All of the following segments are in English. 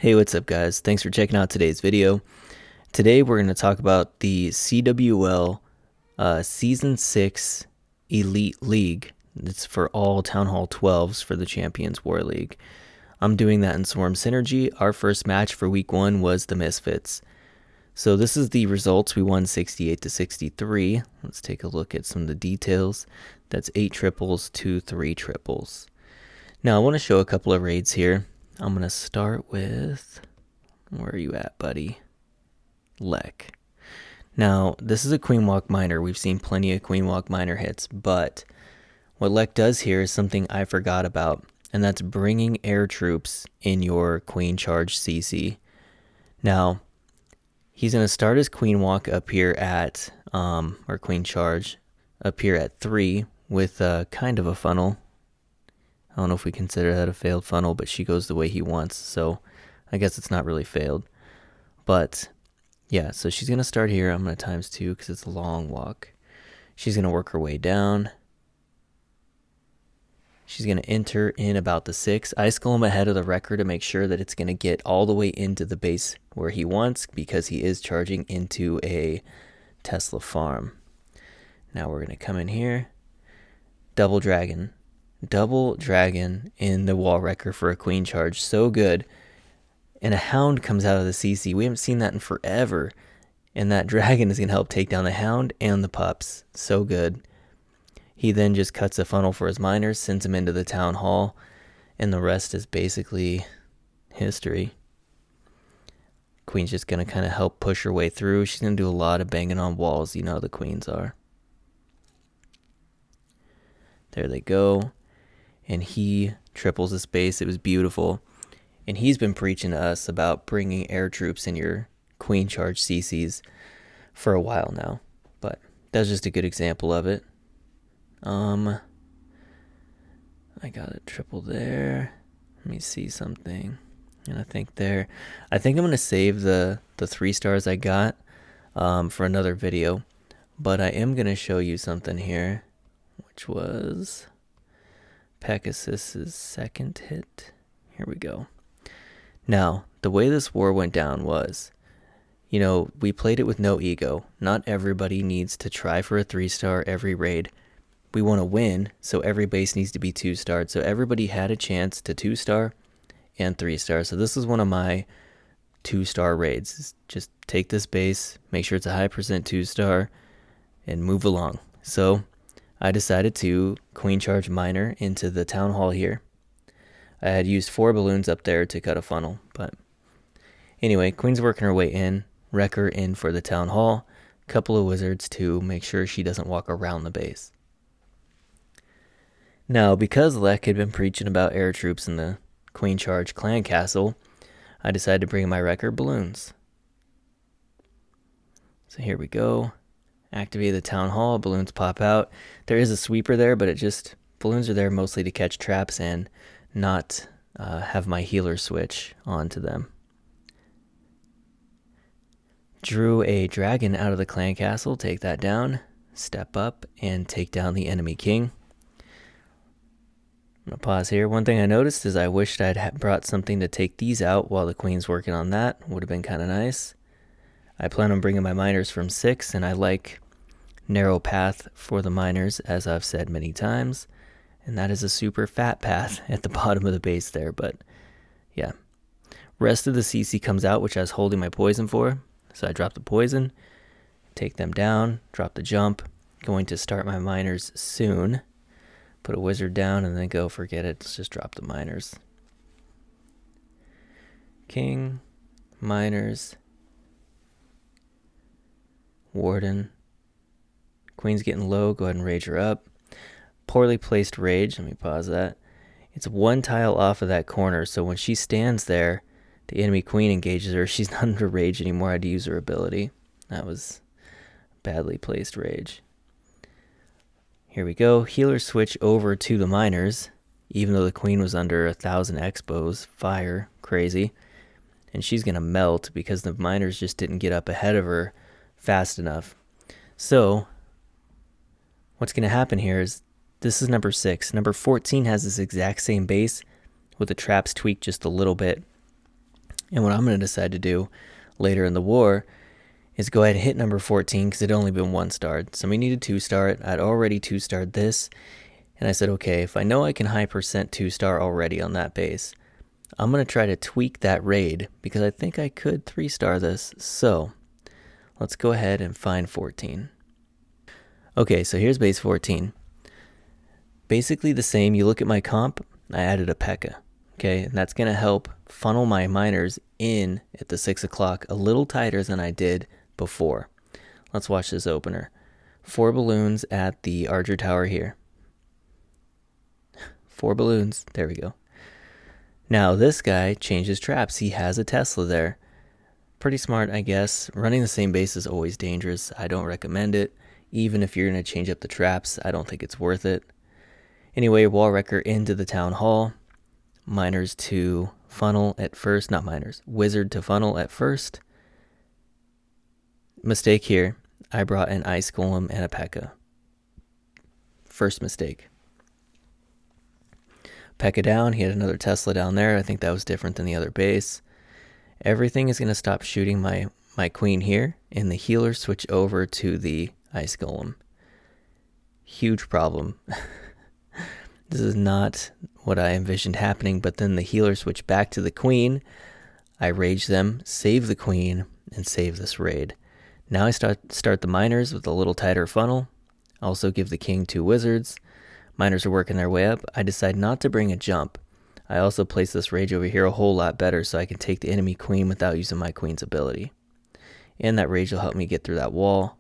Hey, what's up guys? Thanks for checking out today's video. Today we're going to talk about the CWL Season 6 Elite League. It's for all Town Hall 12s for the Champions War League. I'm doing that in Swarm Synergy. Our first match for week 1 was the Misfits. So this is the results. We won 68-63. Let's take a look at some of the details. That's 8 triples to 3 triples. Now I want to show a couple of raids here. I'm going to start with, where are you at, buddy? Lek. Now, this is a Queen Walk Miner. We've seen plenty of Queen Walk Miner hits, but what Lek does here is something I forgot about, and that's bringing air troops in your Queen Charge CC. Now, he's going to start his Queen Walk up here at, or Queen Charge, up here at 3 with kind of a funnel. I don't know if we consider that a failed funnel, but she goes the way he wants, so I guess it's not really failed. But yeah, so she's going to start here. I'm going to times 2 because it's a long walk. She's going to work her way down. She's going to enter in about the 6. I skull him ahead of the wrecker to make sure that it's going to get all the way into the base where he wants, because he is charging into a Tesla farm. Now we're going to come in here. Double dragon in the wall wrecker for a queen charge. So good. And a hound comes out of the CC. We haven't seen that in forever. And that dragon is going to help take down the hound and the pups. So good. He then just cuts a funnel for his miners, sends him into the town hall, and the rest is basically history. Queen's just going to kind of help push her way through. She's going to do a lot of banging on walls. You know how the queens are. There they go. And he triples the space. It was beautiful. And he's been preaching to us about bringing air troops in your Queen Charge CCs for a while now. But that's just a good example of it. I got a triple there. Let me see something. And I think I'm going to save the 3 stars I got for another video. But I am going to show you something here, which was Pegasus's second hit. Here we go. Now, the way this war went down was, we played it with no ego. Not everybody needs to try for a 3-star every raid. We want to win, so every base needs to be 2-starred. So everybody had a chance to 2-star and 3-star. So this is one of my 2-star raids. Just take this base, make sure it's a high percent 2-star, and move along. So I decided to Queen Charge Miner into the town hall here. I had used 4 balloons up there to cut a funnel, but anyway, Queen's working her way in, wrecker in for the town hall, couple of wizards to make sure she doesn't walk around the base. Now, because Lek had been preaching about air troops in the Queen Charge clan castle, I decided to bring my wrecker balloons. So here we go. Activate the town hall, balloons pop out. There is a sweeper there, but balloons are there mostly to catch traps and not have my healer switch onto them. Drew a dragon out of the clan castle, take that down, step up, and take down the enemy king. I'm going to pause here. One thing I noticed is I wished I'd brought something to take these out while the queen's working on that. Would have been kind of nice. I plan on bringing my miners from 6, and I like narrow path for the miners, as I've said many times, and that is a super fat path at the bottom of the base there. But yeah, rest of the CC comes out, which I was holding my poison for, so I drop the poison, take them down, drop the jump. Going to start my miners soon. Put a wizard down and then go, forget it, let's just drop the miners. King, miners, warden. Queen's getting low, go ahead and rage her up. Poorly placed rage, let me pause that. It's 1 tile off of that corner, so when she stands there, the enemy queen engages her. She's not under rage anymore. I had to use her ability. That was badly placed rage. Here we go. Healer switch over to the miners, even though the queen was under 1,000 expos. Fire, crazy. And she's going to melt because the miners just didn't get up ahead of her fast enough. So what's going to happen here is, this is number 6. Number 14 has this exact same base with the traps tweaked just a little bit. And what I'm going to decide to do later in the war is go ahead and hit number 14 because it had only been 1-starred. So we needed 2-star it. I'd already 2-starred this. And I said, okay, if I know I can high percent 2-star already on that base, I'm going to try to tweak that raid because I think I could 3-star this. So let's go ahead and find 14. Okay, so here's base 14. Basically the same. You look at my comp, I added a P.E.K.K.A. Okay, and that's going to help funnel my miners in at the 6 o'clock a little tighter than I did before. Let's watch this opener. 4 balloons at the Archer Tower here. 4 balloons. There we go. Now this guy changes traps. He has a Tesla there. Pretty smart, I guess. Running the same base is always dangerous. I don't recommend it. Even if you're going to change up the traps, I don't think it's worth it. Anyway, wall wrecker into the town hall. Miners to funnel at first. Not miners. Wizard to funnel at first. Mistake here. I brought an ice golem and a P.E.K.K.A. First mistake. P.E.K.K.A. down. He had another Tesla down there. I think that was different than the other base. Everything is going to stop shooting my queen here, and the healers switch over to the ice golem. Huge problem. This is not what I envisioned happening, but then the healers switch back to the queen. I rage them, save the queen, and save this raid. Now I start the miners with a little tighter funnel. Also give the king 2 wizards. Miners are working their way up. I decide not to bring a jump. I also place this rage over here a whole lot better so I can take the enemy queen without using my queen's ability. And that rage will help me get through that wall.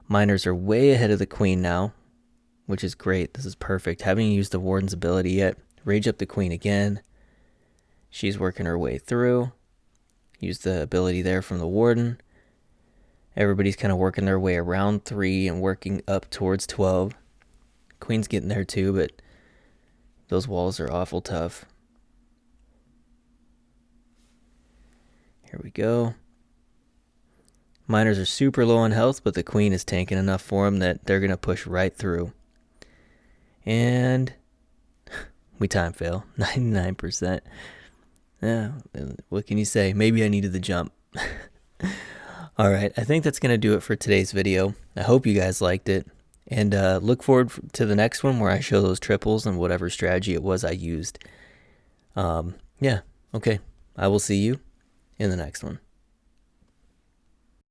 Miners are way ahead of the queen now, which is great. This is perfect. Haven't used the warden's ability yet. Rage up the queen again. She's working her way through. Use the ability there from the warden. Everybody's kind of working their way around 3 and working up towards 12. Queen's getting there too, but those walls are awful tough. Here we go. Miners are super low on health, but the queen is tanking enough for them that they're going to push right through. And we time fail. 99%. Yeah, what can you say? Maybe I needed the jump. Alright, I think that's going to do it for today's video. I hope you guys liked it. And look forward to the next one where I show those triples and whatever strategy it was I used. Yeah, okay. I will see you in the next one.